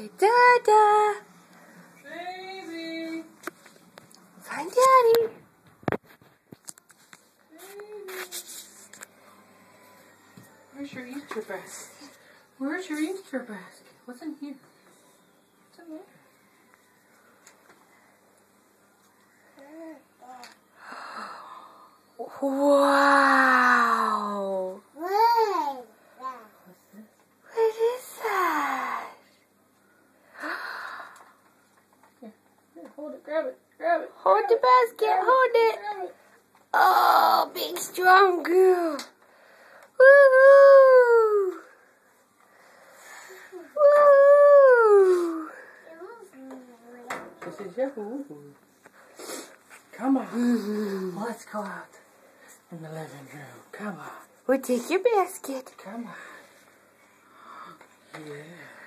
Dada. Baby. Find Daddy. Baby. Where's your Easter basket? Where's your Easter basket? What's in here? What's in there? Wow. What is that? Here, hold it, grab it, grab it. Hold the basket, hold it. Grab it. Oh, big strong girl. Woohoo! Woo! She says, yahoo. Come on. Let's go out in the living room. Come on. We'll take your basket. Come on. Yeah.